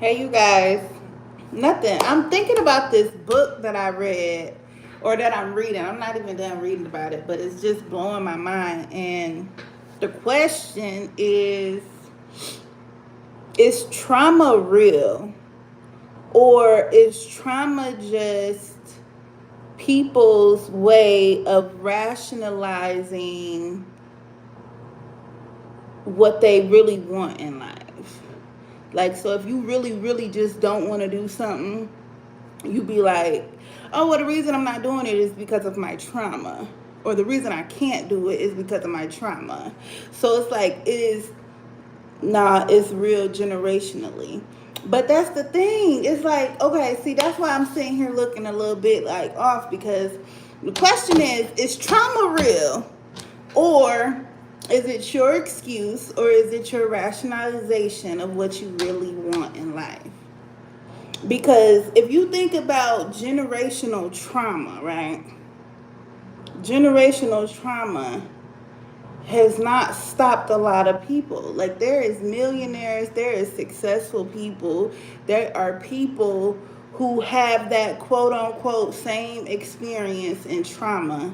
Hey, you guys. Nothing. I'm thinking about this book that I read or that I'm reading. I'm not even done reading about it, but it's just blowing my mind. And the question is trauma real? Or is trauma just people's way of rationalizing what they really want in life? Like, so if you really, really just don't want to do something, you be like, oh, well, the reason I'm not doing it is because of my trauma. Or the reason I can't do it is because of my trauma. So it's like, it's real generationally. But that's the thing. It's like, okay, see, that's why I'm sitting here looking a little bit like off, because the question is trauma real? Or is it your excuse, or is it your rationalization of what you really want in life? Because if you think about generational trauma, right? Generational trauma has not stopped a lot of people. Like, there is millionaires, there is successful people, there are people who have that quote unquote same experience and trauma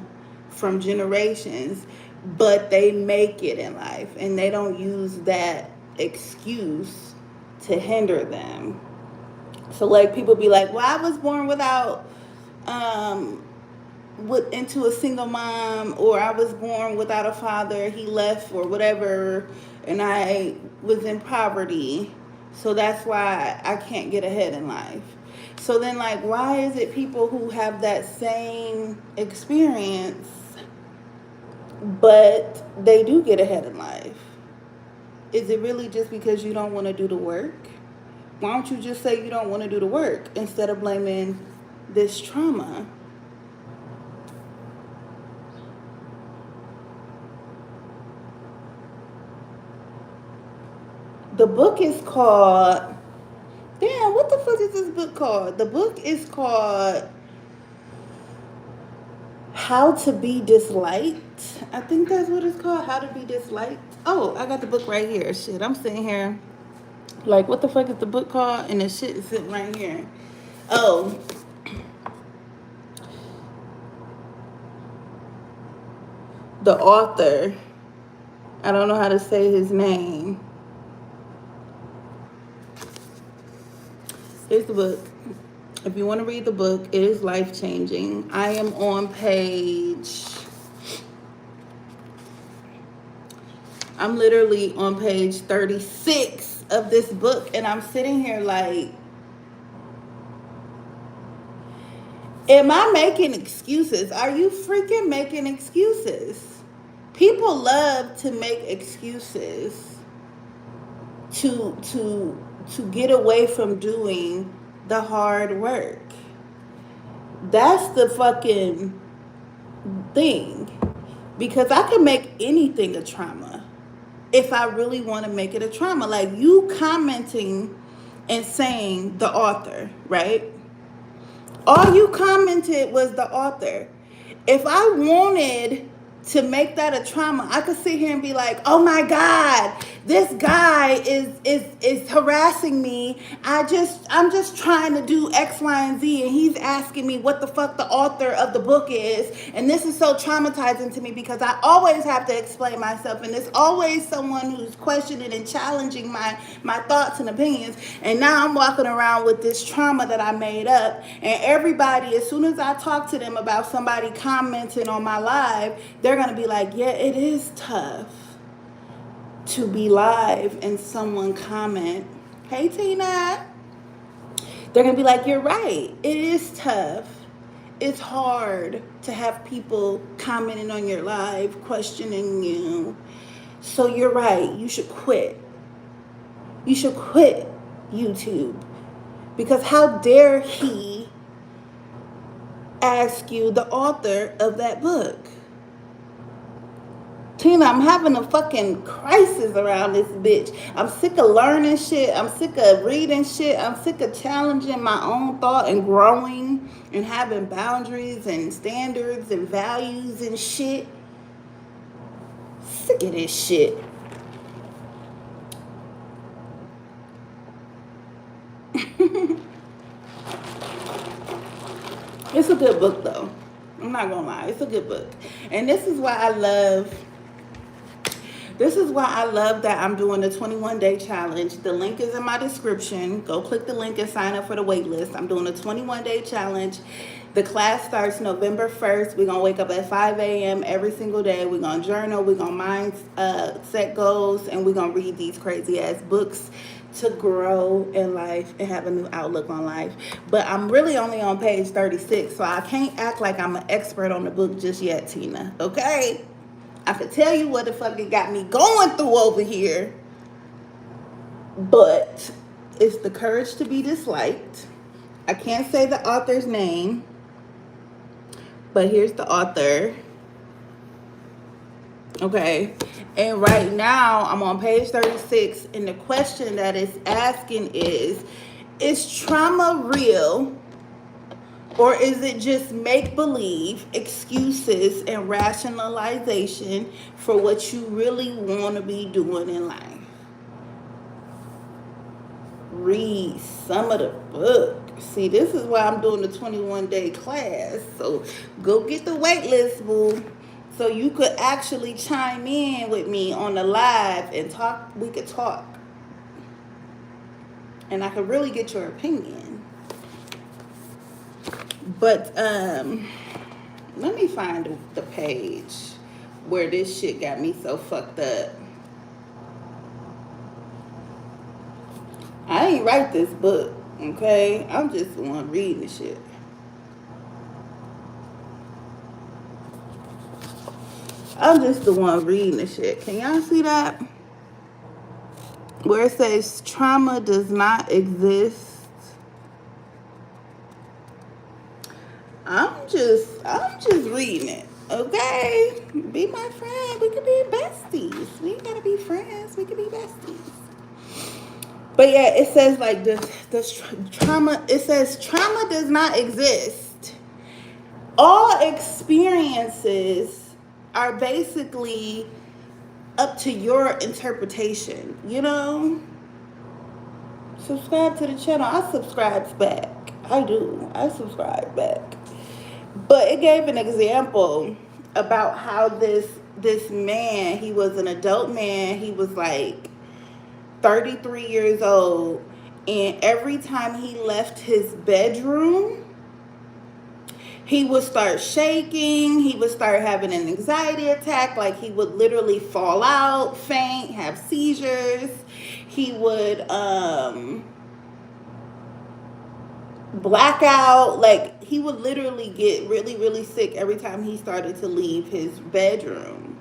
from generations, but they make it in life and they don't use that excuse to hinder them. So like, people be like, well, I was born without um into a single mom, or I was born without a father, he left or whatever, and I was in poverty, so that's why I can't get ahead in life. So then, like, why is it people who have that same experience but they do get ahead in life? Is it really just because you don't want to do the work? Why don't you just say you don't want to do the work instead of blaming this trauma? The book is called, damn, what the fuck is this book called? The book is called How to Be Disliked. I think that's what it's called. How to Be Disliked. Oh, I got the book right here. Shit, I'm sitting here like, what the fuck is the book called? And the shit is sitting right here. Oh, the author. I don't know how to say his name. Here's the book. If you want to read the book, it is life changing. I am on page, I'm literally on page 36 of this book, and I'm sitting here like, am I making excuses? Are you freaking making excuses? People love to make excuses to get away from doing the hard work. That's the fucking thing. Because I can make anything a trauma if I really want to make it a trauma. Like, you commenting and saying the author, right? All you commented was the author. If I wanted to make that a trauma, I could sit here and be like, oh my God, this guy is harassing me. I'm just trying to do X, Y, and Z, and he's asking me what the fuck the author of the book is. And this is so traumatizing to me because I always have to explain myself, and there's always someone who's questioning and challenging my thoughts and opinions. And now I'm walking around with this trauma that I made up, and everybody, as soon as I talk to them about somebody commenting on my live, they're going to be like, yeah, it is tough to be live and someone comment, hey Tina. They're going to be like, you're right, it is tough. It's hard to have people commenting on your live, questioning you. So you're right, you should quit. You should quit YouTube. Because how dare he ask you, the author of that book? Tina, I'm having a fucking crisis around this bitch. I'm sick of learning shit. I'm sick of reading shit. I'm sick of challenging my own thought and growing and having boundaries and standards and values and shit. Sick of this shit. It's a good book though. I'm not gonna lie, it's a good book. And this is why I love that I'm doing the 21-day challenge. The link is in my description. Go click the link and sign up for the wait list. I'm doing a 21-day challenge. The class starts November 1st. We're going to wake up at 5 a.m. every single day. We're going to journal. We're going to mind set goals. And we're going to read these crazy-ass books to grow in life and have a new outlook on life. But I'm really only on page 36, so I can't act like I'm an expert on the book just yet, Tina. Okay? I could tell you what the fuck it got me going through over here. But it's The Courage to Be Disliked. I can't say the author's name, but here's the author. Okay. And right now I'm on page 36, and the question that it's asking is trauma real? Or is it just make-believe, excuses, and rationalization for what you really want to be doing in life? Read some of the book. See, this is why I'm doing the 21-day class. So go get the wait list, boo. So you could actually chime in with me on the live and talk. We could talk. And I could really get your opinion. But let me find the page where this shit got me so fucked up. I ain't write this book, okay? I'm just the one reading the shit. I'm just the one reading the shit. Can y'all see that? Where it says trauma does not exist. I'm just reading it, okay? Be my friend. We could be besties. We gotta be friends. We could be besties. But yeah, it says like this trauma. It says trauma does not exist. All experiences are basically up to your interpretation. You know. Subscribe to the channel. I subscribe back. I do. I subscribe back. But it gave an example about how this man, he was an adult man, he was like 33 years old, and every time he left his bedroom, he would start shaking, he would start having an anxiety attack, like he would literally fall out, faint, have seizures. He would blackout, like he would literally get really, really sick every time he started to leave his bedroom.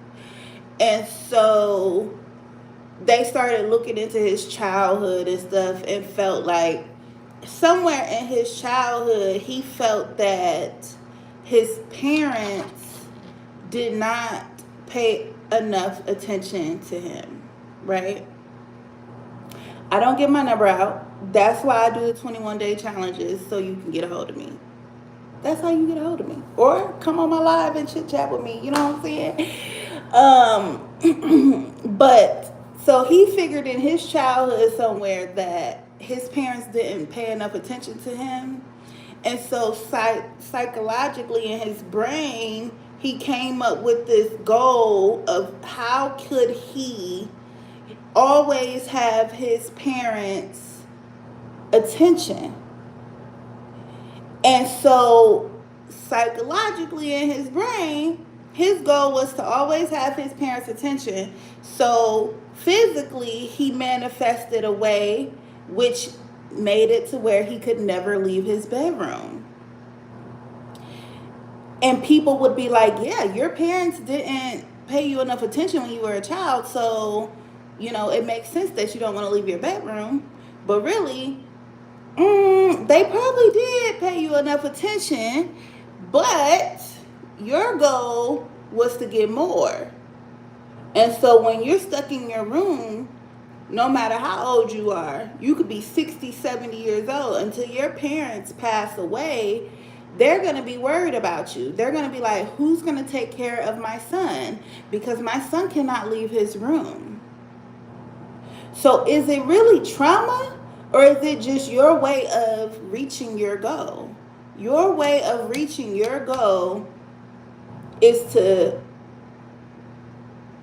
And so they started looking into his childhood and stuff, and felt like somewhere in his childhood he felt that his parents did not pay enough attention to him, right? I don't give my number out. That's why I do the 21-day challenges, so you can get a hold of me. That's how you get a hold of me. Or come on my live and chit chat with me. You know what I'm saying? But so he figured in his childhood somewhere that his parents didn't pay enough attention to him. And so psychologically in his brain, he came up with this goal of how could he always have his parents' attention. And so psychologically in his brain, his goal was to always have his parents' attention. So physically, he manifested a way which made it to where he could never leave his bedroom. And people would be like, yeah, your parents didn't pay you enough attention when you were a child, so you know, it makes sense that you don't want to leave your bedroom. But really, they probably did pay you enough attention, but your goal was to get more. And so when you're stuck in your room, no matter how old you are, you could be 60, 70 years old, until your parents pass away, they're going to be worried about you. They're going to be like, who's going to take care of my son? Because my son cannot leave his room. So is it really trauma, or is it just your way of reaching your goal? Your way of reaching your goal is to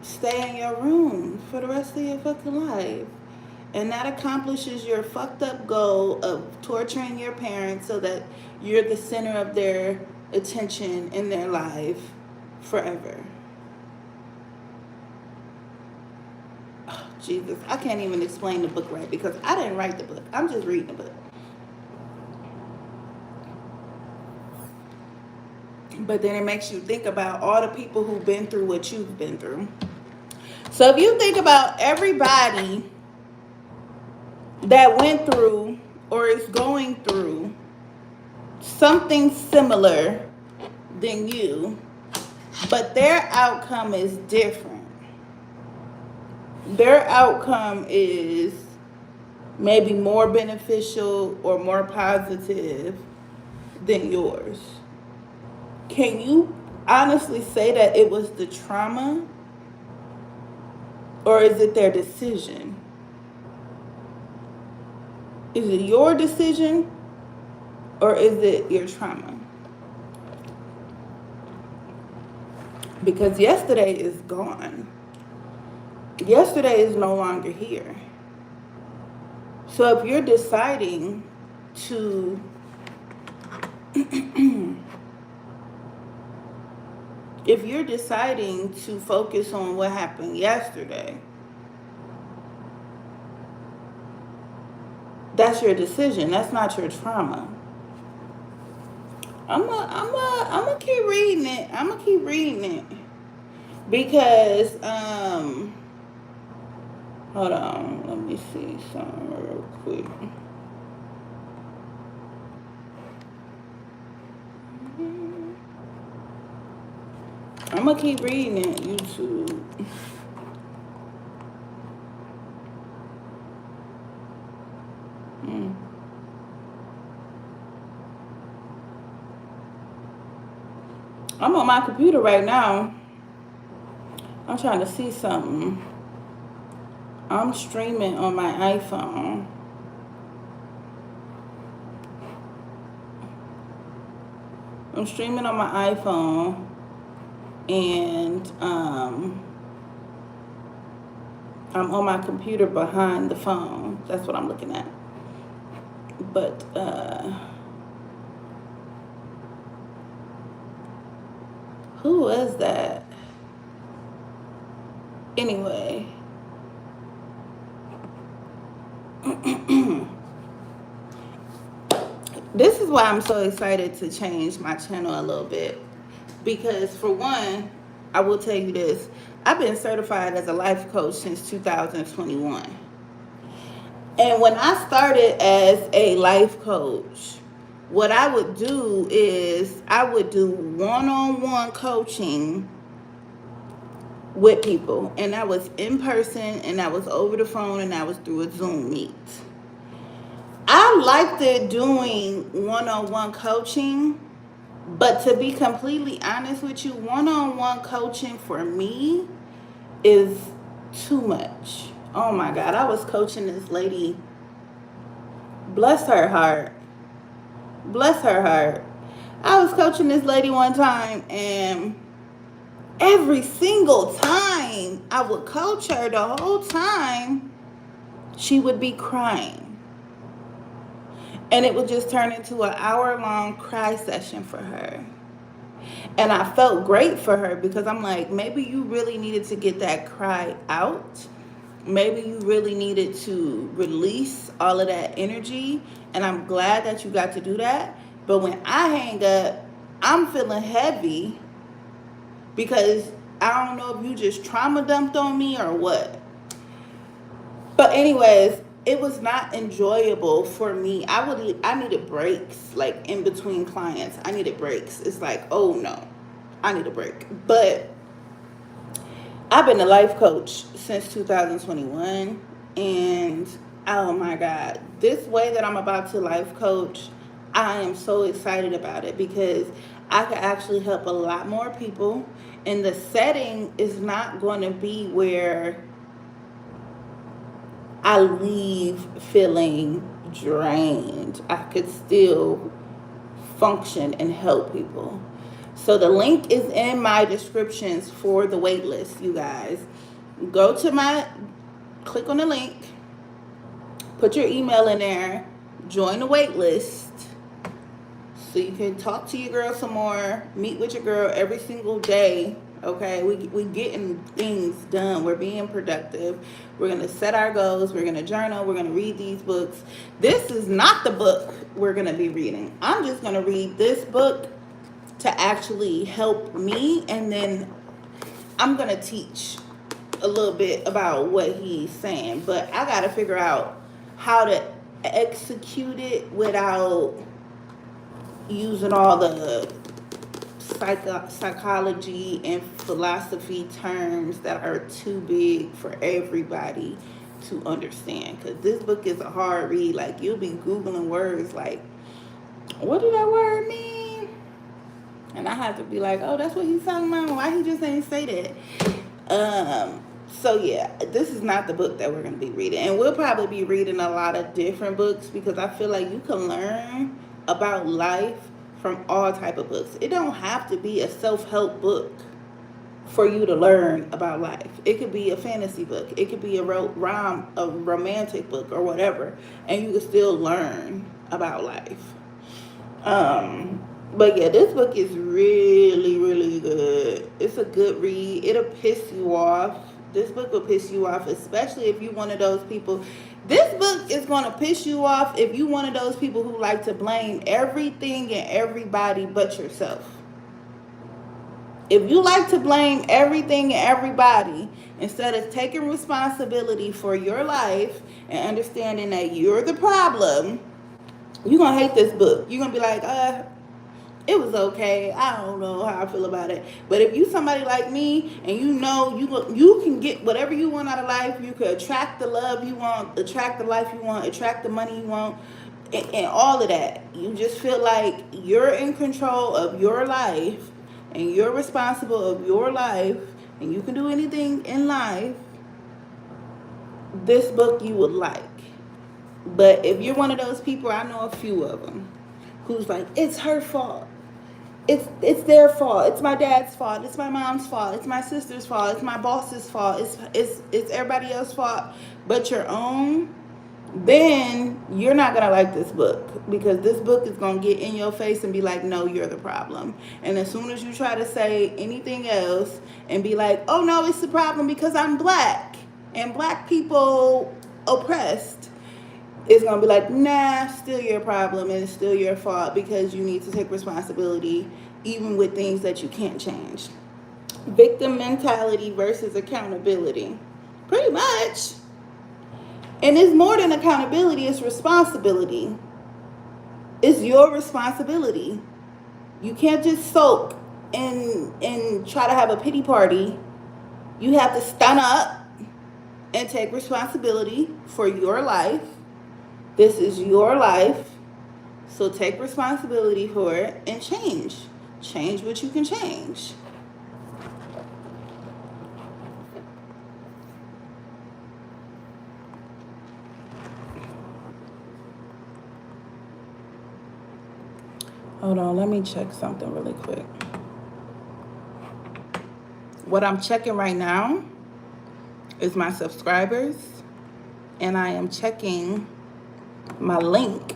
stay in your room for the rest of your fucking life. And that accomplishes your fucked up goal of torturing your parents so that you're the center of their attention in their life forever. Oh, Jesus, I can't even explain the book right because I didn't write the book. I'm just reading the book. But then it makes you think about all the people who've been through what you've been through. So if you think about everybody that went through or is going through something similar than you, but their outcome is different. Their outcome is maybe more beneficial or more positive than yours. Can you honestly say that it was the trauma or is it their decision? Is it your decision or is it your trauma? Because yesterday is gone. Yesterday is no longer here. So if you're deciding to if you're deciding to focus on what happened yesterday, that's your decision. That's not your trauma. I'm gonna keep reading it. I'm gonna keep reading it because hold on, let me see something real quick. I'm gonna keep reading it. YouTube. I'm on my computer right now. I'm trying to see something. I'm streaming on my iPhone. I'm streaming on my iPhone and I'm on my computer behind the phone. That's what I'm looking at. But who was that? Anyway. This is why I'm so excited to change my channel a little bit. Because for one, I will tell you this. I've been certified as a life coach since 2021. And when I started as a life coach, what I would do is I would do one-on-one coaching with people. And that was in person, and that was over the phone, and that was through a Zoom meet. I liked it doing one-on-one coaching, but to be completely honest with you, one-on-one coaching for me is too much. Oh my God, I was coaching this lady. Bless her heart. Bless her heart. I was coaching this lady one time, and every single time I would coach her, the whole time she would be crying. And it would just turn into an hour-long cry session for her. And I felt great for her because I'm like, maybe you really needed to get that cry out. Maybe you really needed to release all of that energy. And I'm glad that you got to do that. But when I hang up, I'm feeling heavy because I don't know if you just trauma dumped on me or what. But anyways, it was not enjoyable for me. I needed breaks, like in between clients. I needed breaks. It's like, oh no, I need a break. But I've been a life coach since 2021, and oh my God, this way that I'm about to life coach, I am so excited about it because I can actually help a lot more people, and the setting is not going to be where I leave feeling drained. I could still function and help people. So the link is in my descriptions for the wait list, you guys. Go to click on the link, put your email in there, join the wait list so you can talk to your girl some more, meet with your girl every single day. Okay, we getting things done. We're being productive. We're gonna set our goals. We're gonna journal. We're gonna read these books. This is not the book we're gonna be reading. I'm just gonna read this book to actually help me, and then I'm gonna teach a little bit about what he's saying. But I gotta figure out how to execute it without using all the psychology and philosophy terms that are too big for everybody to understand, because this book is a hard read. Like, you'll be googling words like, what did that word mean? And I have to be like, oh, that's what he's talking about. Why he just ain't say that? So yeah, this is not the book that we're going to be reading, and we'll probably be reading a lot of different books, because I feel like you can learn about life from all type of books. It don't have to be a self-help book for you to learn about life. It could be a fantasy book. It could be a romantic book or whatever, and you can still learn about life. But yeah, this book is really, really good. It's a good read. It'll piss you off. This book will piss you off, especially if you're one of those people. This book is going to piss you off if you're one of those people who like to blame everything and everybody but yourself. If you like to blame everything and everybody instead of taking responsibility for your life and understanding that you're the problem, you're going to hate this book. You're going to be like, it was okay. I don't know how I feel about it. But if you somebody like me, and you know you can get whatever you want out of life, you can attract the love you want, attract the life you want, attract the money you want, and all of that. You just feel like you're in control of your life, and you're responsible of your life, and you can do anything in life. This book you would like. But if you're one of those people, I know a few of them, who's like, it's her fault. It's their fault. It's my dad's fault. It's my mom's fault. It's my sister's fault. It's my boss's fault. It's everybody else's fault but your own. Then you're not gonna like this book, because this book is gonna get in your face and be like, no, you're the problem. And as soon as you try to say anything else and be like, oh no, it's the problem because I'm black and black people oppressed, it's going to be like, nah, still your problem, and it's still your fault, because you need to take responsibility even with things that you can't change. Victim mentality versus accountability. Pretty much. And it's more than accountability, it's responsibility. It's your responsibility. You can't just sulk and try to have a pity party. You have to stand up and take responsibility for your life. This is your life, so take responsibility for it and change. Change what you can change. Hold on, let me check something really quick. What I'm checking right now is my subscribers, and I am checking my link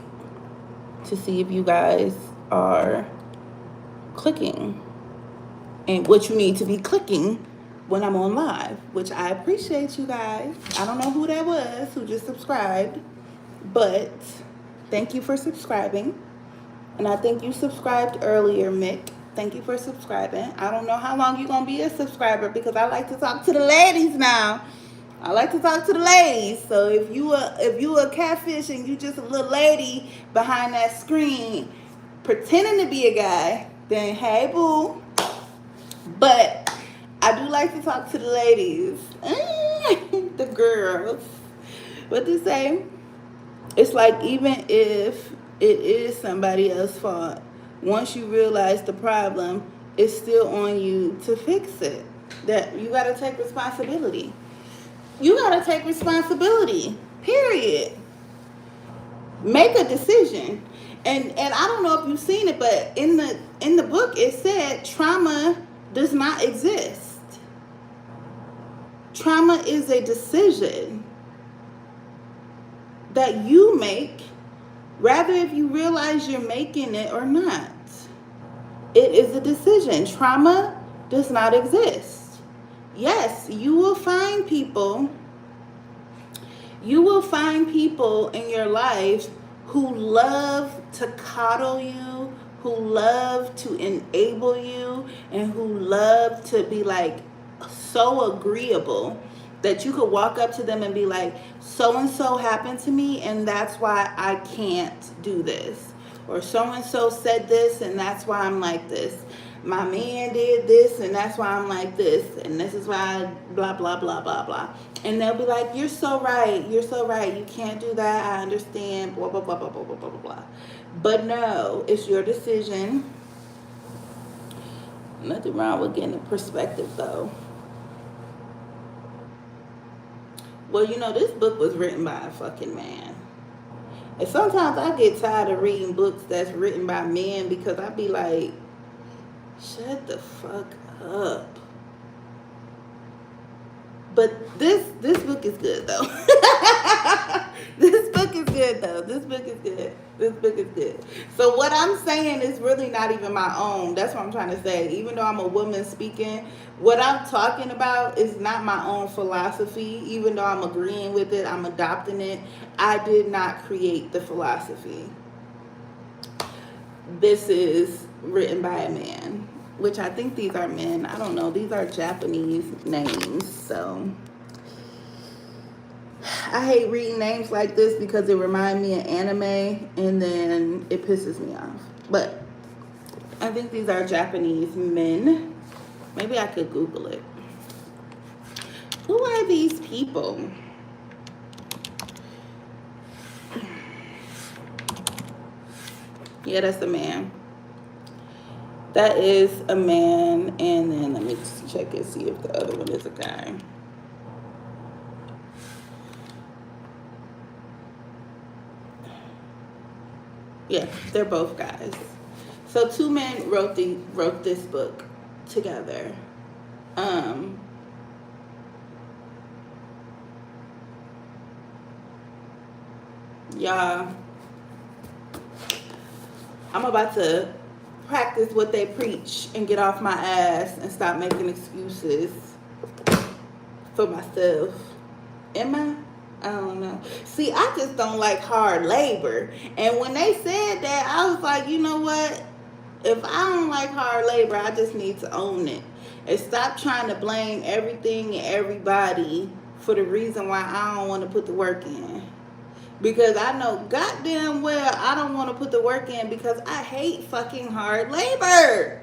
to see if you guys are clicking and what you need to be clicking when I'm on live, which I appreciate you guys. I don't know who that was who just subscribed, but thank you for subscribing. And I think you subscribed earlier, Mick. Thank you for subscribing. I don't know how long you're going to be a subscriber, because I like to talk to the ladies now. I like to talk to the ladies. So if you a catfish and you just a little lady behind that screen pretending to be a guy, then hey boo. But I do like to talk to the ladies. The girls. What to say? It's like, even if it is somebody else's fault, once you realize the problem, it's still on you to fix it. That you gotta take responsibility. You gotta take responsibility, period. Make a decision. And I don't know if you've seen it, but in the book it said trauma does not exist. Trauma is a decision that you make, rather if you realize you're making it or not. It is a decision. Trauma does not exist. Yes, you will find people in your life who love to coddle you, who love to enable you, and who love to be like so agreeable that you could walk up to them and be like, so and so happened to me, and that's why I can't do this. Or so and so said this, and that's why I'm like this. My man did this, and that's why I'm like this, and this is why blah blah blah blah blah. And they'll be like, you're so right, you can't do that, I understand, blah blah blah blah blah blah blah blah. But no, it's your decision. Nothing wrong with getting a perspective though. Well, this book was written by a fucking man. And sometimes I get tired of reading books that's written by men because I be like, shut the fuck up. But this book is good though. This book is good though. This book is good. This book is good. So what I'm saying is really not even my own. That's what I'm trying to say. Even though I'm a woman speaking, what I'm talking about is not my own philosophy. Even though I'm agreeing with it, I'm adopting it. I did not create the philosophy. This is written by a man, which I think these are men. I don't know. These are Japanese names. So I hate reading names like this because it reminds me of anime and then it pisses me off. But I think these are Japanese men. Maybe I could Google it. Who are these people? Yeah, that's a man. That is a man. And then let me just check and see if the other one is a guy. Yeah, they're both guys. So two men wrote this book together. Y'all, I'm about to practice what they preach and get off my ass and stop making excuses for myself. Am I? I don't know. See, I just don't like hard labor. And when they said that, I was like, you know what? If I don't like hard labor, I just need to own it. And stop trying to blame everything and everybody for the reason why I don't want to put the work in. Because I know goddamn well I don't want to put the work in because I hate fucking hard labor.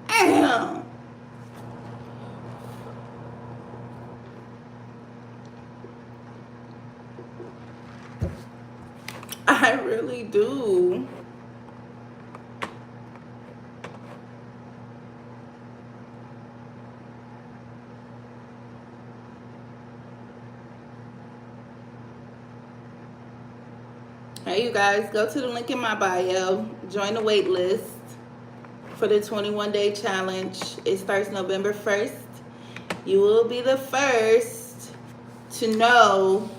Damn. I really do. Hey, you guys, go to the link in my bio. Join the wait list for the 21-day challenge. It starts November 1st. You will be the first to know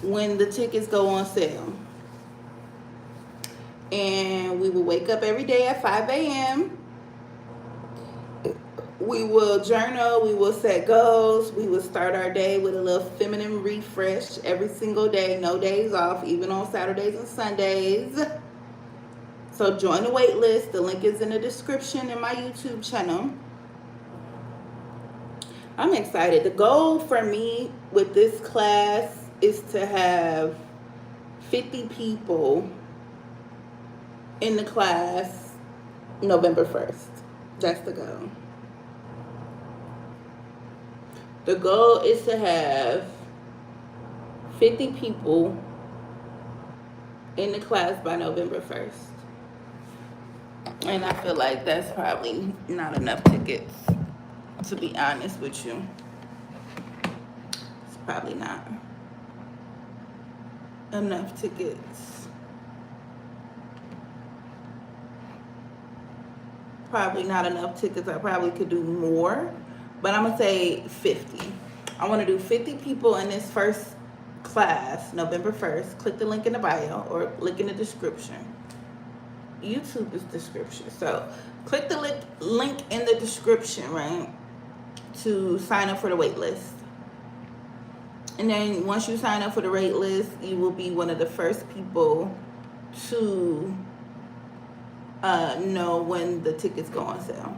when the tickets go on sale. And we will wake up every day at 5 a.m. We will journal, we will set goals, we will start our day with a little feminine refresh every single day, no days off, even on Saturdays and Sundays. So join the wait list. The link is in the description in my YouTube channel. I'm excited. The goal for me with this class is to have 50 people in the class November 1st. That's the goal. The goal is to have 50 people in the class by November 1st. And I feel like that's probably not enough tickets, to be honest with you. It's probably not. enough tickets. Probably not enough tickets. I probably could do more, but I'm gonna say 50. I want to do 50 people in this first class, November 1st. Click the link in the bio or link in the description. YouTube is description. So click the link in the description, right, to sign up for the wait list. And then once you sign up for the wait list, you will be one of the first people to know when the tickets go on sale.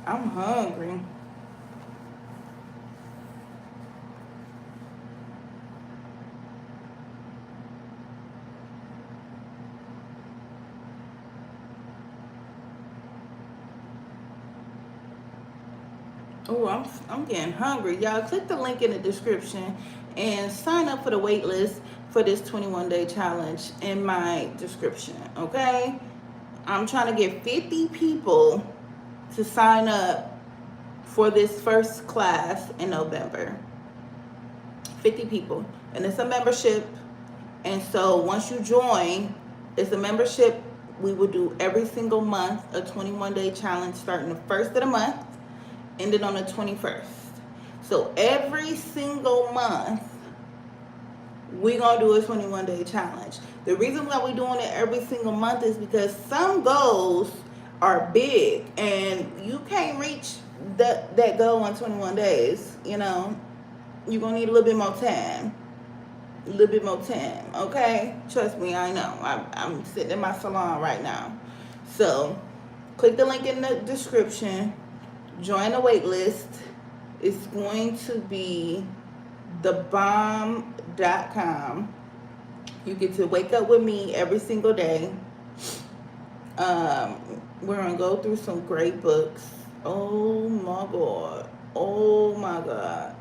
I'm hungry. Oh, I'm getting hungry. Y'all click the link in the description and sign up for the wait list for this 21-day challenge in my description, okay? I'm trying to get 50 people to sign up for this first class in November. 50 people. And it's a membership. And so once you join, it's a membership. We will do every single month a 21-day challenge starting the first of the month, ending on the 21st. So every single month, we're going to do a 21-day challenge. The reason why we're doing it every single month is because some goals are big and you can't reach that goal in 21 days. You know, you're going to need a little bit more time. A little bit more time, okay? Trust me, I know. I'm sitting in my salon right now. So click the link in the description. Join the wait list. It's going to be thebomb.com. You get to wake up with me every single day. We're going to go through some great books. Oh my God. Oh my God.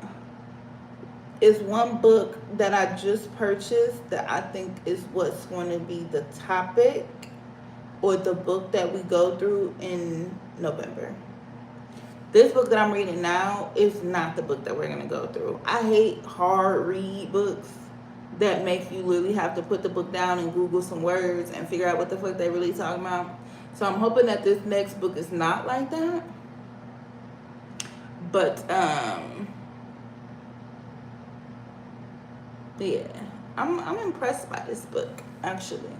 It's one book that I just purchased that I think is what's going to be the topic or the book that we go through in November. This book that I'm reading now is not the book that we're going to go through. I hate hard read books that make you literally have to put the book down and Google some words and figure out what the fuck they really talking about. So I'm hoping that this next book is not like that. But, yeah, I'm impressed by this book, actually.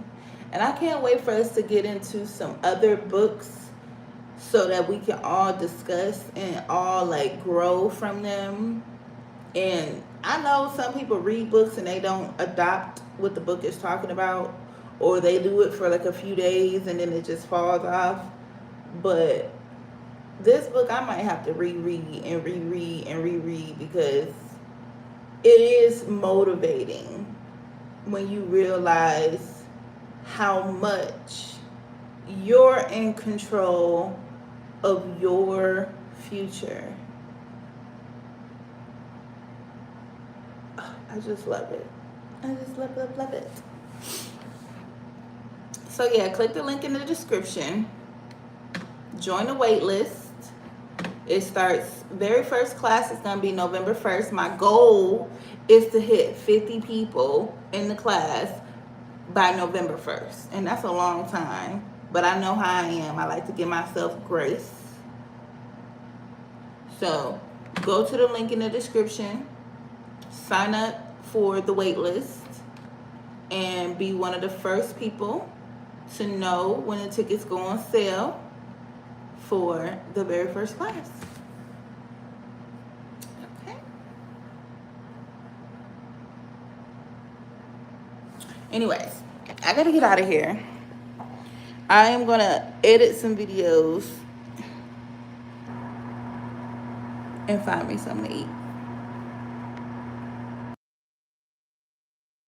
And I can't wait for us to get into some other books so that we can all discuss and all, like, grow from them. And I know some people read books and they don't adopt what the book is talking about, or they do it for, like, a few days and then it just falls off. But this book I might have to reread and reread and reread because it is motivating when you realize how much you're in control of your future. I just love it. I just love it. So yeah, click the link in the description. Join the wait list. It starts, very first class is going to be November 1st. My goal is to hit 50 people in the class by November 1st. And that's a long time. But I know how I am. I like to give myself grace. So go to the link in the description. Sign up for the wait list. And be one of the first people to know when the tickets go on sale for the very first class. Okay. Anyways, I gotta get out of here. I am gonna edit some videos and find me something to eat.